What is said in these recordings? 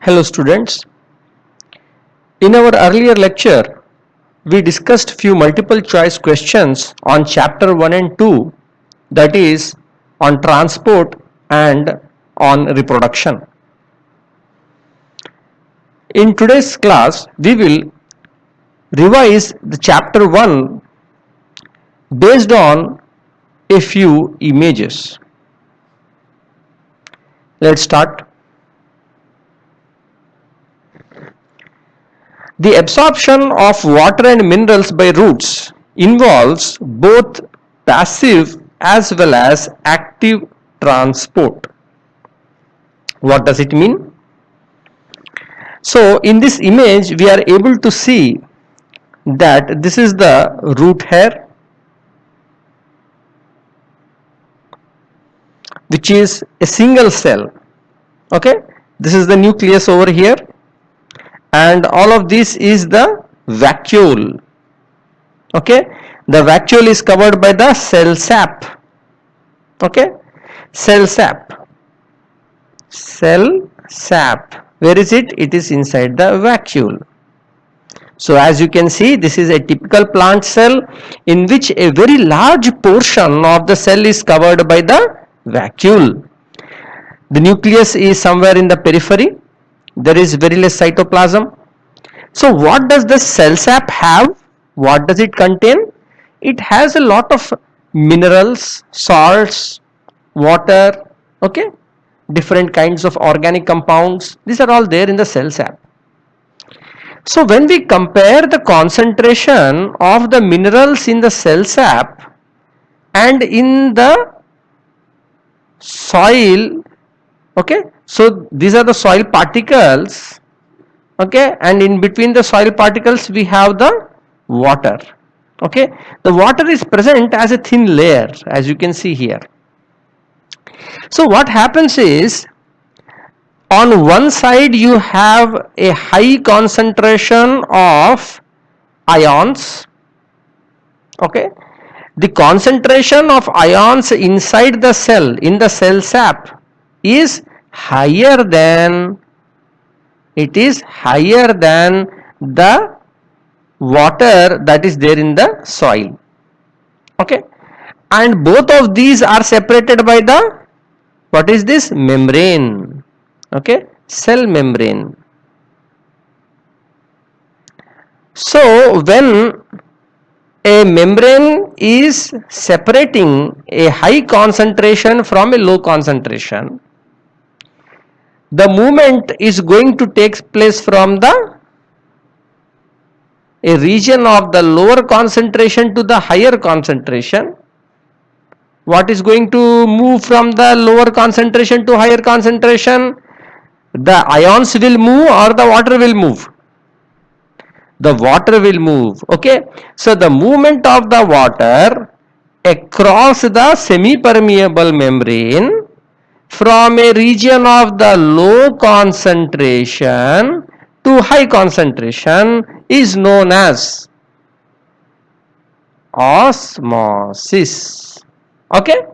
Hello students. In our earlier lecture, we discussed few multiple choice questions on chapter 1 and 2, that is on transport and on reproduction. In today's class, we will revise the chapter 1 based on a few images. Let's start. The absorption of water and minerals by roots involves both passive as well as active transport. What does it mean? So in this image we are able to see that this is the root hair, which is a single cell. Okay, this is the nucleus over here, and all of this is the vacuole. Okay, the vacuole is covered by the cell sap. Okay, cell sap. Where is it? It is inside the vacuole. So as you can see, this is a typical plant cell in which a very large portion of the cell is covered by the vacuole. The nucleus is somewhere in the periphery. There is very less cytoplasm. So what does the cell sap have? What does it contain? It has a lot of minerals, salts, water, okay, different kinds of organic compounds. These are all there in the cell sap. So when we compare the concentration of the minerals in the cell sap and in the soil, okay, so these are the soil particles, okay, and in between the soil particles we have the water. Okay, the water is present as a thin layer, as you can see here. So what happens is, on one side you have a high concentration of ions. Okay, the concentration of ions inside the cell, in the cell sap, is higher than the water that is there in the soil. Okay, and both of these are separated by the, what is this? Membrane. Okay, cell membrane. So when a membrane is separating a high concentration from a low concentration, the movement is going to take place from a region of the lower concentration to the higher concentration. What is going to move from the lower concentration to higher concentration? The ions will move or the water will move? The water will move. Okay, so the movement of the water across the semi-permeable membrane from a region of the low concentration to high concentration is known as osmosis. Okay,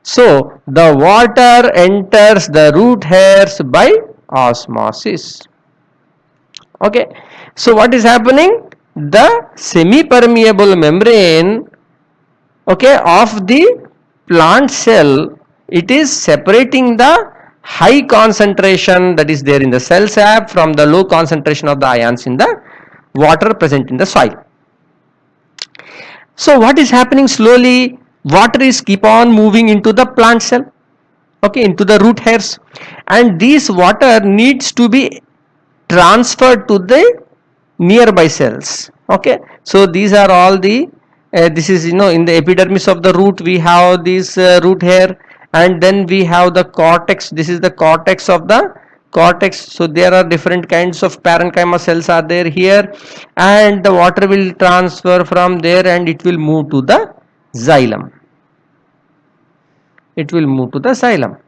so the water enters the root hairs by osmosis. Okay, so what is happening? The semi-permeable membrane, okay, of the plant cell, it is separating the high concentration that is there in the cell sap from the low concentration of the ions in the water present in the soil. So what is happening? Slowly water is keep on moving into the plant cell, okay, into the root hairs, and this water needs to be transferred to the nearby cells. Okay, so these are all the this is, in the epidermis of the root we have this root hair, and then we have the cortex. This is the cortex of the cortex. So there are different kinds of parenchyma cells are there here, and the water will transfer from there and it will move to the xylem. It will move to the xylem.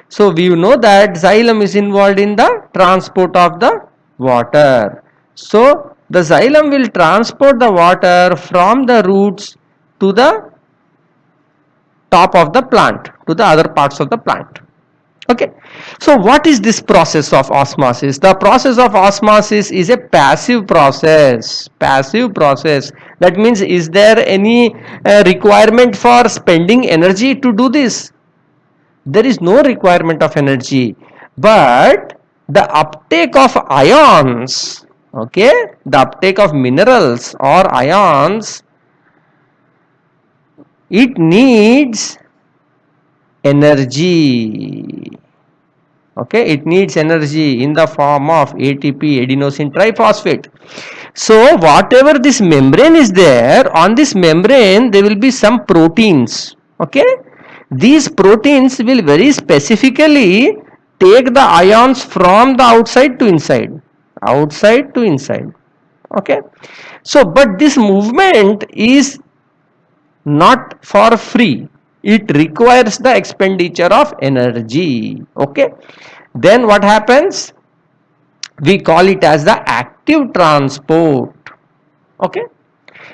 So we know that xylem is involved in the transport of the water. So the xylem will transport the water from the roots to the top of the plant, to the other parts of the plant. Okay, so what is this process of osmosis? The process of osmosis is a passive process. Passive process. That means, is there any requirement for spending energy to do this? There is no requirement of energy, but the uptake of ions, okay, the uptake of minerals or ions, it needs energy. Okay, it needs energy in the form of ATP, adenosine triphosphate. So whatever this membrane is there, on this membrane there will be some proteins. Okay, these proteins will very specifically take the ions from the outside to inside, outside to inside. Okay, so but this movement is not for free, it requires the expenditure of energy. Okay, then what happens, we call it as the active transport. Okay,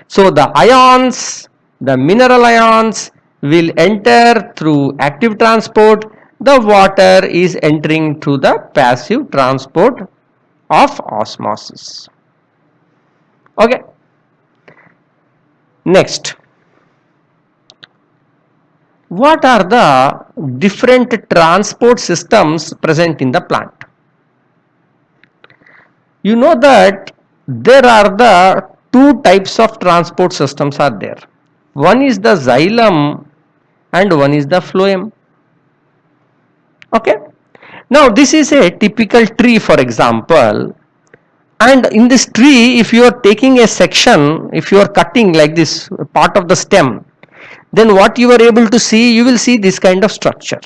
so the ions, the mineral ions will enter through active transport, the water is entering through the passive transport of osmosis. Okay, next, what are the different transport systems present in the plant? You know that there are the two types of transport systems are there. One is the xylem and one is the phloem. Okay, now this is a typical tree, for example, and in this tree, if you are taking a section, if you are cutting like this part of the stem, then what you are able to see, you will see this kind of structure.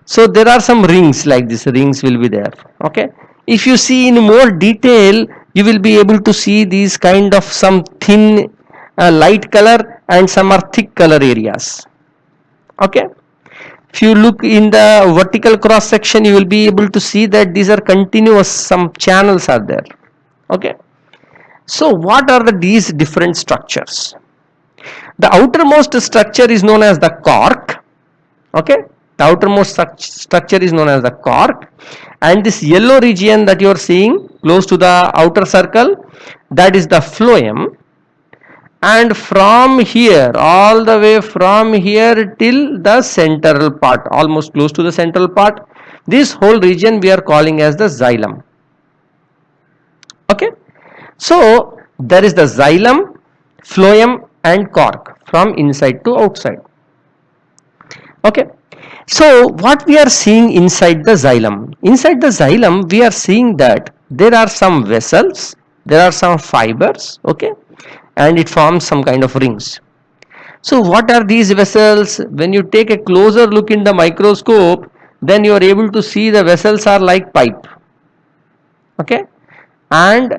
So there are some rings like this, rings will be there. Okay, if you see in more detail, you will be able to see these kind of some thin light color and some are thick color areas. Okay, if you look in the vertical cross section, you will be able to see that these are continuous, some channels are there. Okay, so what are these different structures? The outermost structure is known as the cork. Okay, the outermost structure is known as the cork, and this yellow region that you are seeing close to the outer circle, that is the phloem. And from here, all the way from here till the central part, almost close to the central part, this whole region we are calling as the xylem. Okay, so there is the xylem, phloem and cork from inside to outside. Okay, so what we are seeing inside the xylem? Inside the xylem, we are seeing that there are some vessels, there are some fibers, okay, and it forms some kind of rings. So what are these vessels? When you take a closer look in the microscope, then you are able to see the vessels are like pipe. Okay, and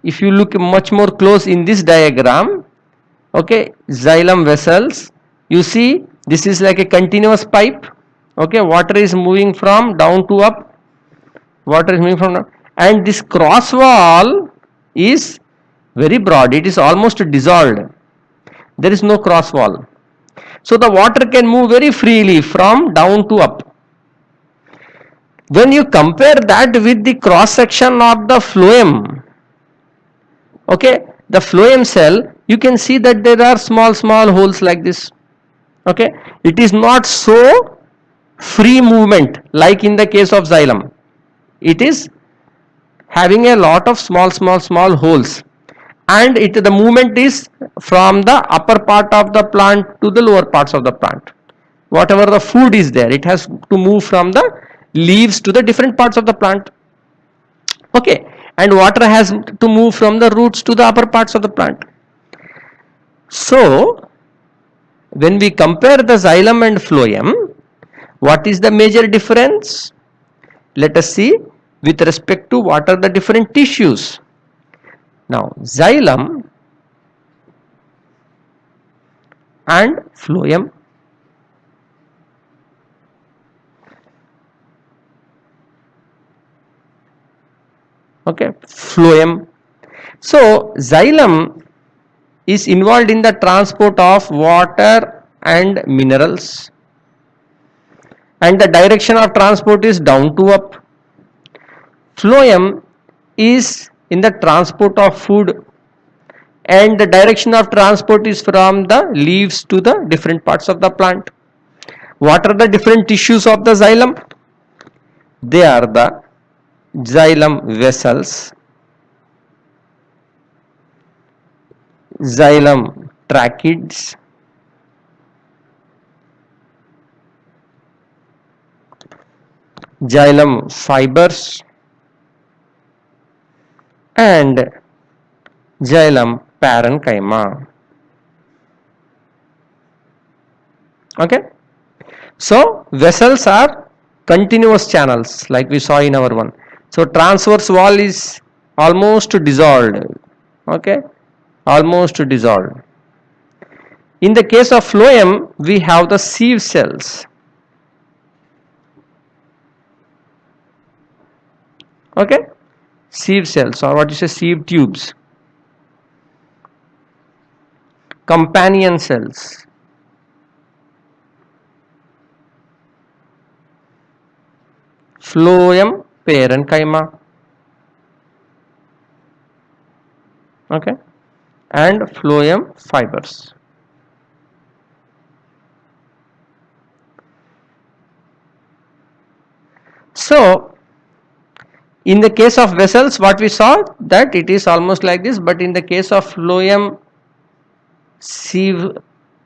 if you look much more close in this diagram, okay, xylem vessels, you see this is like a continuous pipe. Okay, water is moving from down to up, water is moving from down, and this cross wall is very broad, it is almost dissolved, there is no cross wall, so the water can move very freely from down to up. When you compare that with the cross section of the phloem, okay, the phloem cell, you can see that there are small holes like this. Okay, it is not so free movement like in the case of xylem, it is having a lot of small holes, and the movement is from the upper part of the plant to the lower parts of the plant. Whatever the food is there, it has to move from the leaves to the different parts of the plant. Okay, and water has to move from the roots to the upper parts of the plant. So when we compare the xylem and phloem, what is the major difference? Let us see with respect to what are the different tissues. Now xylem and phloem. Okay, phloem. So xylem is involved in the transport of water and minerals, and the direction of transport is down to up. Phloem is in the transport of food, and the direction of transport is from the leaves to the different parts of the plant. What are the different tissues of the xylem? They are the xylem vessels, xylem tracheids, xylem fibers, and xylem parenchyma. Okay, so vessels are continuous channels like we saw in our one. So transverse wall is almost dissolved. Okay, almost dissolved. In the case of phloem, we have the sieve cells. Okay, sieve cells, or what you say, sieve tubes, companion cells, phloem parenchyma. Okay, and phloem fibers. So in the case of vessels, what we saw, that it is almost like this, but in the case of phloem sieve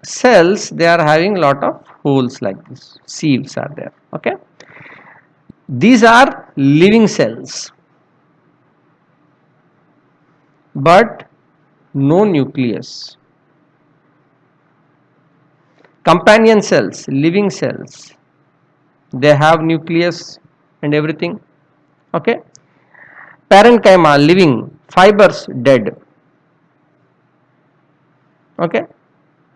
cells, they are having lot of holes like this, sieves are there. Okay, these are living cells but no nucleus. Companion cells, living cells, they have nucleus and everything. Okay, parenchyma, living, fibers, dead. Okay,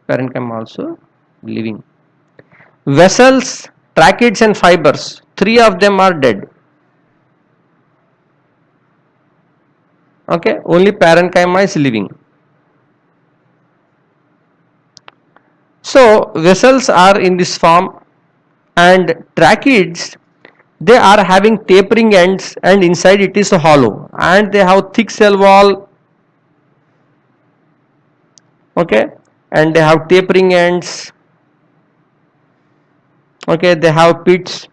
parenchyma also living. Vessels, tracheids and fibers, three of them are dead. Okay, only parenchyma is living. So vessels are in this form, and tracheids, they are having tapering ends, and inside it is hollow, and they have thick cell wall. Okay, and they have tapering ends. Okay, they have pits.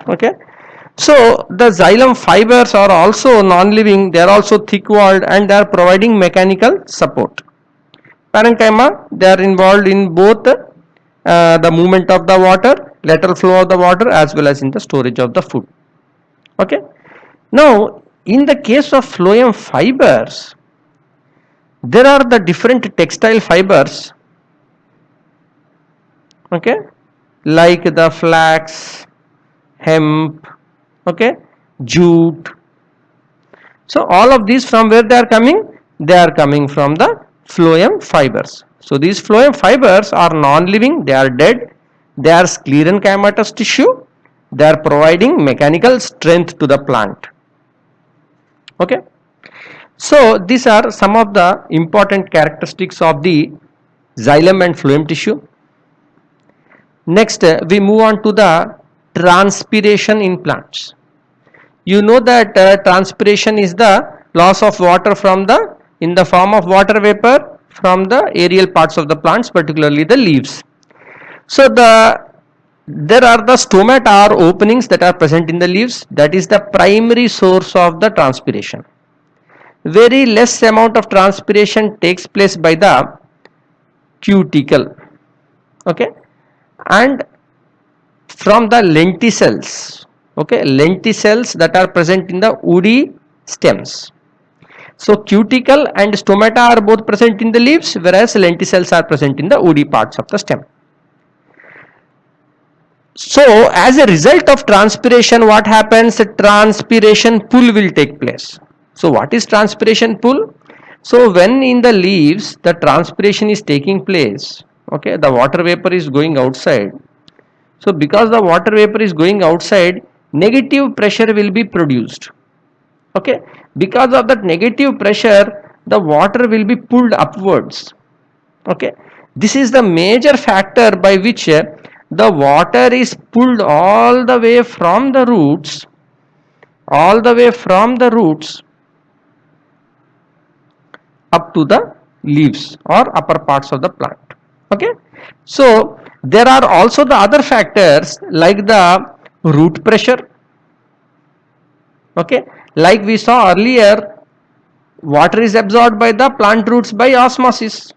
Okay, so the xylem fibers are also non-living, they are also thick walled, and they are providing mechanical support. Parenchyma, they are involved in both the movement of the water, lateral flow of the water, as well as in the storage of the food. Okay, now in the case of phloem fibers, there are the different textile fibers. Okay, like the flax, hemp, okay, jute. So all of these, from where they are coming? They are coming from the phloem fibers. So these phloem fibers are non-living, they are dead, they are sclerenchymatous tissue, they are providing mechanical strength to the plant. Okay, so these are some of the important characteristics of the xylem and phloem tissue. Next, we move on to the transpiration in plants. You know that transpiration is the loss of water from the, in the form of water vapor from the aerial parts of the plants, particularly the leaves. So there are the stomata or openings that are present in the leaves, that is the primary source of the transpiration. Very less amount of transpiration takes place by the cuticle. Okay, and from the lenticels. Okay, lenticels that are present in the woody stems. So cuticle and stomata are both present in the leaves, whereas lenticels are present in the woody parts of the stem. So as a result of transpiration, what happens? Transpiration pull will take place. So what is transpiration pull? So when in the leaves the transpiration is taking place, okay, the water vapor is going outside. So because the water vapor is going outside, negative pressure will be produced. Okay, because of that negative pressure, the water will be pulled upwards. Okay, This is the major factor by which the water is pulled all the way from the roots, up to the leaves or upper parts of the plant. Okay, so there are also the other factors like the root pressure. Okay, like we saw earlier, water is absorbed by the plant roots by osmosis.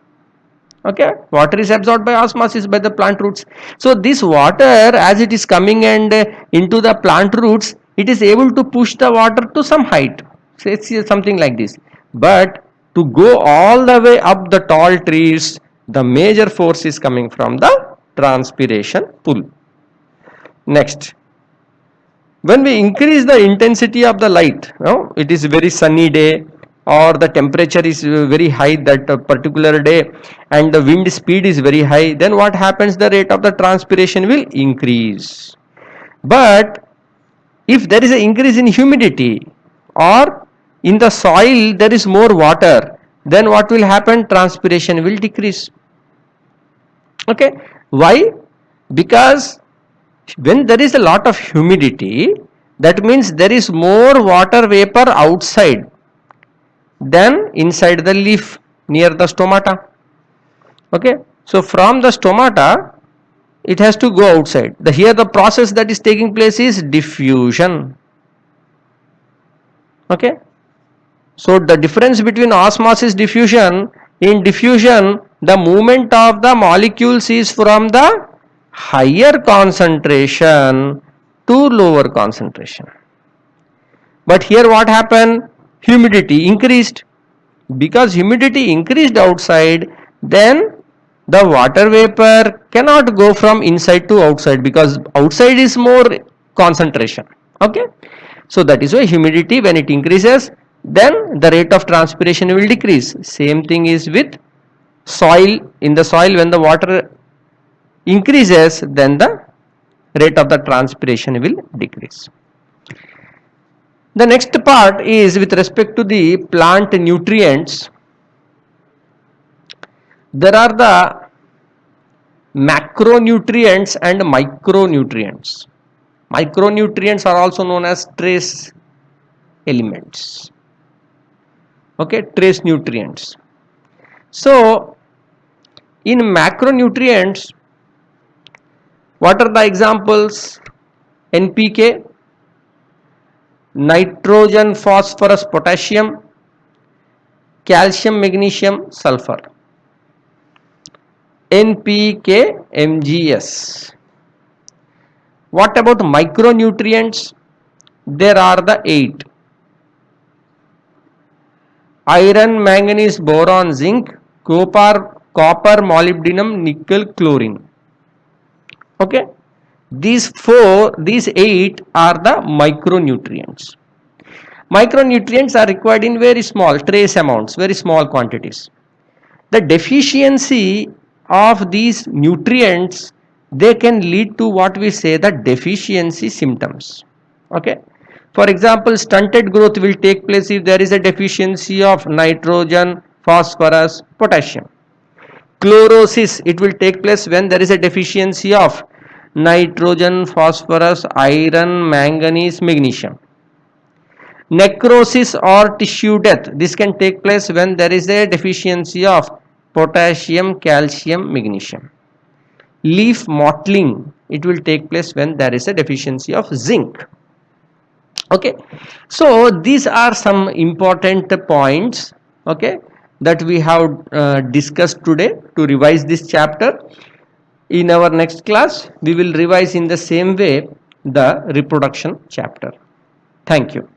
Okay, water is absorbed by osmosis by the plant roots. So this water, as it is coming and into the plant roots, it is able to push the water to some height. So it's something like this. But to go all the way up the tall trees, the major force is coming from the transpiration pull. Next, when we increase the intensity of the light, it is very sunny day or the temperature is very high that particular day and the wind speed is very high, then what happens? The rate of the transpiration will increase. But if there is an increase in humidity or in the soil there is more water, then what will happen? Transpiration will decrease. Okay, why? Because when there is a lot of humidity, that means there is more water vapor outside than inside the leaf near the stomata. Okay, so from the stomata it has to go outside. Here the process that is taking place is diffusion. Okay, so the difference between osmosis diffusion, in diffusion the movement of the molecules is from the higher concentration to lower concentration. But here what happened? Humidity increased. Because humidity increased outside, then the water vapor cannot go from inside to outside because outside is more concentration. Okay, so that is why humidity, when it increases, then the rate of transpiration will decrease. Same thing is with soil. In the soil, when the water increases, then the rate of the transpiration will decrease. The next part is with respect to the plant nutrients. There are the macronutrients and micronutrients. Micronutrients are also known as trace elements. Okay, trace nutrients. So in macronutrients, what are the examples? NPK, nitrogen, phosphorus, potassium, calcium, magnesium, sulfur. NPK, MGS. What about micronutrients? There are the 8: iron, manganese, boron, zinc, copper, molybdenum, nickel, chlorine. Okay, these 8 are the micronutrients. Micronutrients are required in very small trace amounts, very small quantities. The deficiency of these nutrients, they can lead to what we say the deficiency symptoms. Okay, for example, stunted growth will take place if there is a deficiency of nitrogen, phosphorus, potassium. Chlorosis, it will take place when there is a deficiency of nitrogen, phosphorus, iron, manganese, magnesium. Necrosis or tissue death, this can take place when there is a deficiency of potassium, calcium, magnesium. Leaf mottling, it will take place when there is a deficiency of zinc. Okay, so these are some important points, okay, that we have discussed today to revise this chapter. In our next class, we will revise in the same way the reproduction chapter. Thank you.